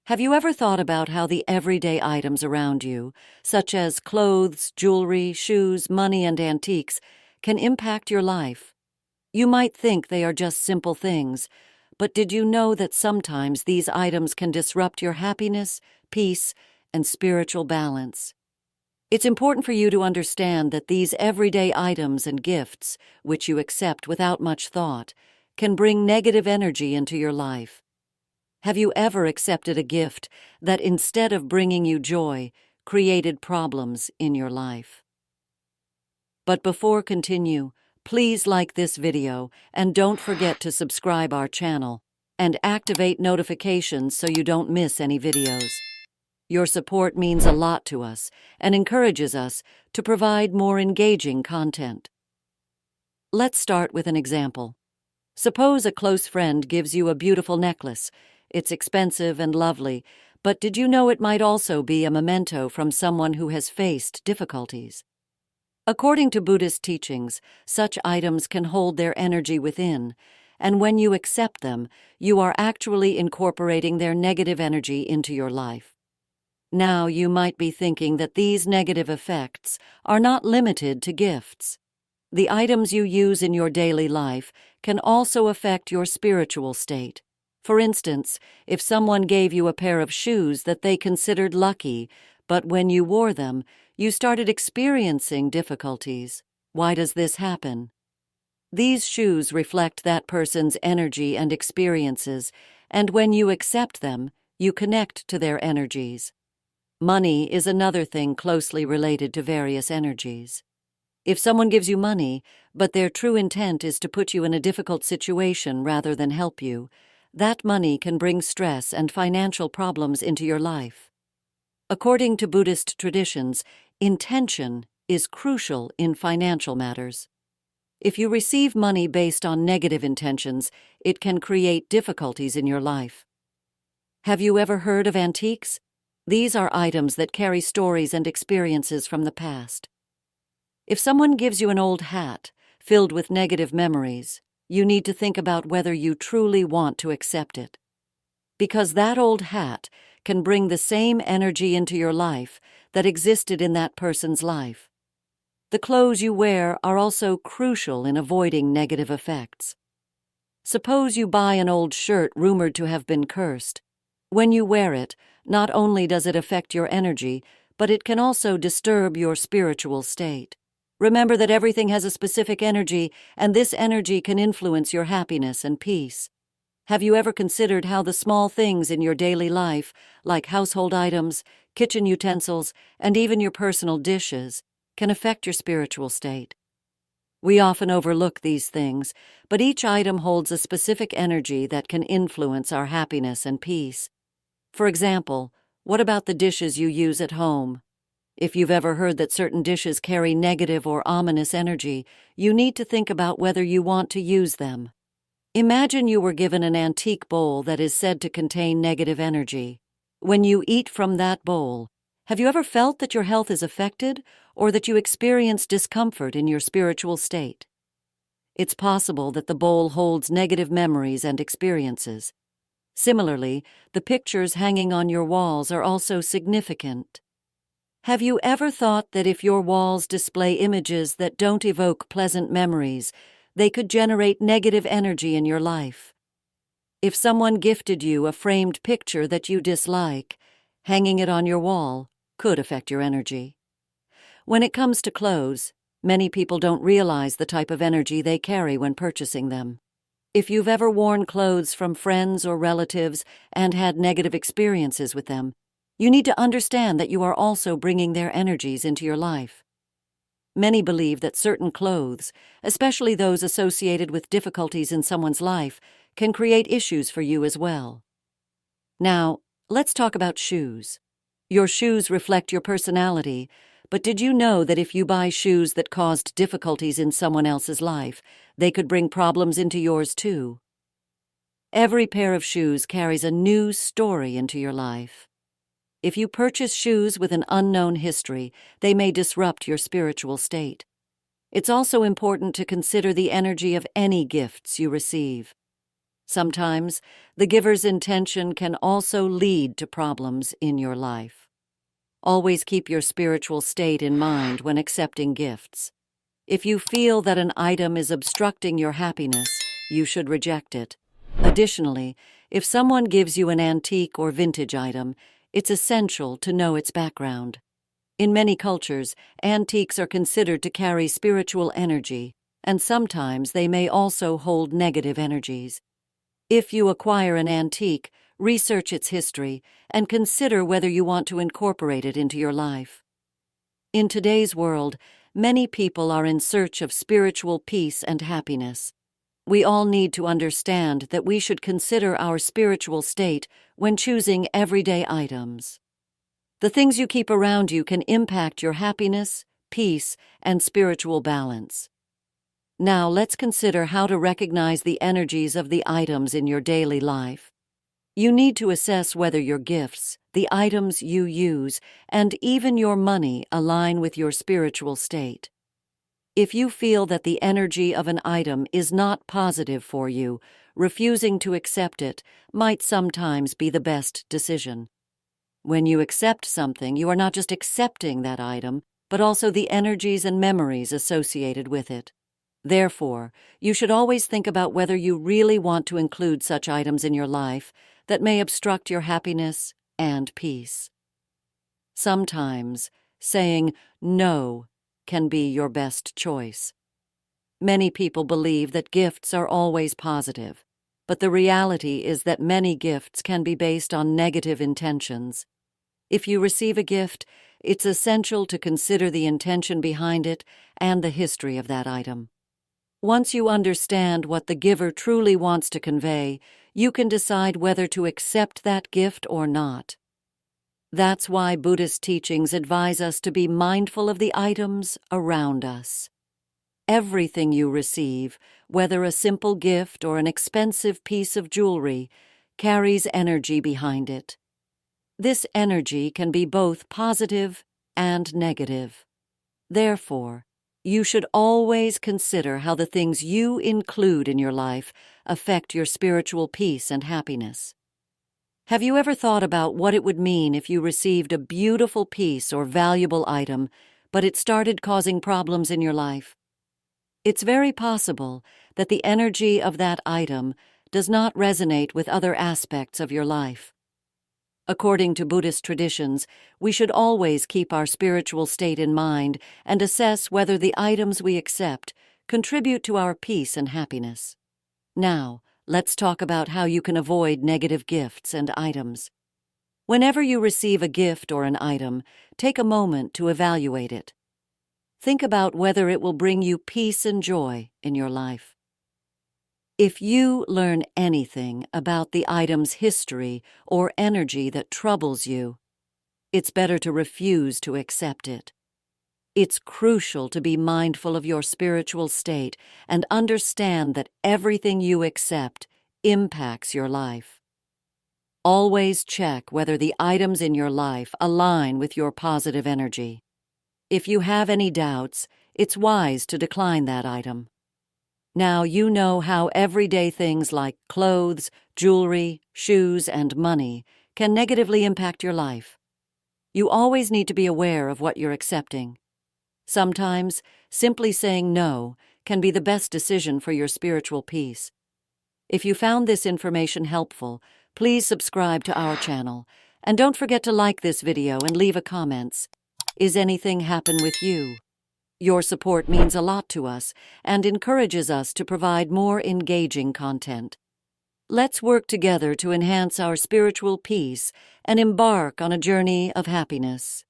Have you ever thought about how the everyday items around you, such as clothes, jewelry, shoes, money, and antiques, can impact your life? You might think they are just simple things, but did you know that sometimes these items can disrupt your happiness, peace, and spiritual balance? It's important for you to understand that these everyday items and gifts, which you accept without much thought, can bring negative energy into your life. Have you ever accepted a gift that, instead of bringing you joy, created problems in your life? But before continue, please like this video and don't forget to subscribe our channel and activate notifications so you don't miss any videos. Your support means a lot to us and encourages us to provide more engaging content. Let's start with an example. Suppose a close friend gives you a beautiful necklace. It's expensive and lovely, but did you know it might also be a memento from someone who has faced difficulties? According to Buddhist teachings, such items can hold their energy within, and when you accept them, you are actually incorporating their negative energy into your life. Now, you might be thinking that these negative effects are not limited to gifts. The items you use in your daily life can also affect your spiritual state. For instance, if someone gave you a pair of shoes that they considered lucky, but when you wore them, you started experiencing difficulties. Why does this happen? These shoes reflect that person's energy and experiences, and when you accept them, you connect to their energies. Money is another thing closely related to various energies. If someone gives you money, but their true intent is to put you in a difficult situation rather than help you, that money can bring stress and financial problems into your life. According to Buddhist traditions, intention is crucial in financial matters. If you receive money based on negative intentions, it can create difficulties in your life. Have you ever heard of antiques? These are items that carry stories and experiences from the past. If someone gives you an old hat filled with negative memories, you need to think about whether you truly want to accept it. Because that old hat can bring the same energy into your life that existed in that person's life. The clothes you wear are also crucial in avoiding negative effects. Suppose you buy an old shirt rumored to have been cursed. When you wear it, not only does it affect your energy, but it can also disturb your spiritual state. Remember that everything has a specific energy, and this energy can influence your happiness and peace. Have you ever considered how the small things in your daily life, like household items, kitchen utensils, and even your personal dishes, can affect your spiritual state? We often overlook these things, but each item holds a specific energy that can influence our happiness and peace. For example, what about the dishes you use at home? If you've ever heard that certain dishes carry negative or ominous energy, you need to think about whether you want to use them. Imagine you were given an antique bowl that is said to contain negative energy. When you eat from that bowl, have you ever felt that your health is affected or that you experience discomfort in your spiritual state? It's possible that the bowl holds negative memories and experiences. Similarly, the pictures hanging on your walls are also significant. Have you ever thought that if your walls display images that don't evoke pleasant memories, they could generate negative energy in your life? If someone gifted you a framed picture that you dislike, hanging it on your wall could affect your energy. When it comes to clothes, many people don't realize the type of energy they carry when purchasing them. If you've ever worn clothes from friends or relatives and had negative experiences with them, you need to understand that you are also bringing their energies into your life. Many believe that certain clothes, especially those associated with difficulties in someone's life, can create issues for you as well. Now, let's talk about shoes. Your shoes reflect your personality, but did you know that if you buy shoes that caused difficulties in someone else's life, they could bring problems into yours too? Every pair of shoes carries a new story into your life. If you purchase shoes with an unknown history, they may disrupt your spiritual state. It's also important to consider the energy of any gifts you receive. Sometimes, the giver's intention can also lead to problems in your life. Always keep your spiritual state in mind when accepting gifts. If you feel that an item is obstructing your happiness, you should reject it. Additionally, if someone gives you an antique or vintage item, it's essential to know its background. In many cultures, antiques are considered to carry spiritual energy, and sometimes they may also hold negative energies. If you acquire an antique, research its history and consider whether you want to incorporate it into your life. In today's world, many people are in search of spiritual peace and happiness. We all need to understand that we should consider our spiritual state when choosing everyday items. The things you keep around you can impact your happiness, peace, and spiritual balance. Now let's consider how to recognize the energies of the items in your daily life. You need to assess whether your gifts, the items you use, and even your money align with your spiritual state. If you feel that the energy of an item is not positive for you, refusing to accept it might sometimes be the best decision. When you accept something, you are not just accepting that item, but also the energies and memories associated with it. Therefore, you should always think about whether you really want to include such items in your life that may obstruct your happiness and peace. Sometimes, saying no can be your best choice. Many people believe that gifts are always positive, but the reality is that many gifts can be based on negative intentions. If you receive a gift, it's essential to consider the intention behind it and the history of that item. Once you understand what the giver truly wants to convey, you can decide whether to accept that gift or not. That's why Buddhist teachings advise us to be mindful of the items around us. Everything you receive, whether a simple gift or an expensive piece of jewelry, carries energy behind it. This energy can be both positive and negative. Therefore, you should always consider how the things you include in your life affect your spiritual peace and happiness. Have you ever thought about what it would mean if you received a beautiful piece or valuable item, but it started causing problems in your life? It's very possible that the energy of that item does not resonate with other aspects of your life. According to Buddhist traditions, we should always keep our spiritual state in mind and assess whether the items we accept contribute to our peace and happiness. Now, let's talk about how you can avoid negative gifts and items. Whenever you receive a gift or an item, take a moment to evaluate it. Think about whether it will bring you peace and joy in your life. If you learn anything about the item's history or energy that troubles you, it's better to refuse to accept it. It's crucial to be mindful of your spiritual state and understand that everything you accept impacts your life. Always check whether the items in your life align with your positive energy. If you have any doubts, it's wise to decline that item. Now you know how everyday things like clothes, jewelry, shoes, and money can negatively impact your life. You always need to be aware of what you're accepting. Sometimes, simply saying no can be the best decision for your spiritual peace. If you found this information helpful, please subscribe to our channel, and don't forget to like this video and leave a comment. Is anything happen with you? Your support means a lot to us and encourages us to provide more engaging content. Let's work together to enhance our spiritual peace and embark on a journey of happiness.